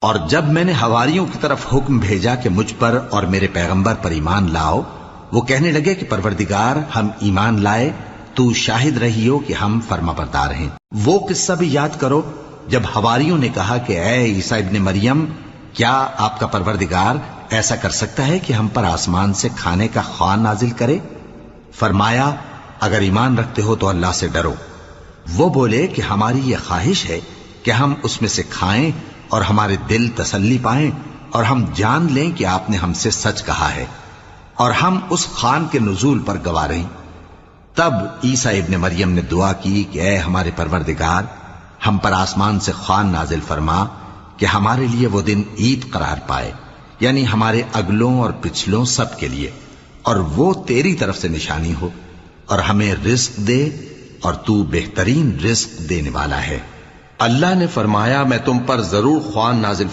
اور جب میں نے حواریوں کی طرف حکم بھیجا کہ مجھ پر اور میرے پیغمبر پر ایمان لاؤ، وہ کہنے لگے کہ پروردگار ہم ایمان لائے، تو شاہد رہی ہو کہ ہم فرما بردار ہیں۔ وہ قصہ بھی یاد کرو جب حواریوں نے کہا کہ اے عیسیٰ ابن مریم، کیا آپ کا پروردگار ایسا کر سکتا ہے کہ ہم پر آسمان سے کھانے کا خوان نازل کرے؟ فرمایا اگر ایمان رکھتے ہو تو اللہ سے ڈرو۔ وہ بولے کہ ہماری یہ خواہش ہے کہ ہم اس میں سے کھائیں اور ہمارے دل تسلی پائیں اور ہم جان لیں کہ آپ نے ہم سے سچ کہا ہے اور ہم اس خوان کے نزول پر گواہ رہیں۔ تب عیسیٰ ابن مریم نے دعا کی کہ اے ہمارے پروردگار، ہم پر آسمان سے خوان نازل فرما کہ ہمارے لیے وہ دن عید قرار پائے، یعنی ہمارے اگلوں اور پچھلوں سب کے لیے، اور وہ تیری طرف سے نشانی ہو، اور ہمیں رزق دے اور تو بہترین رزق دینے والا ہے۔ اللہ نے فرمایا میں تم پر ضرور خوان نازل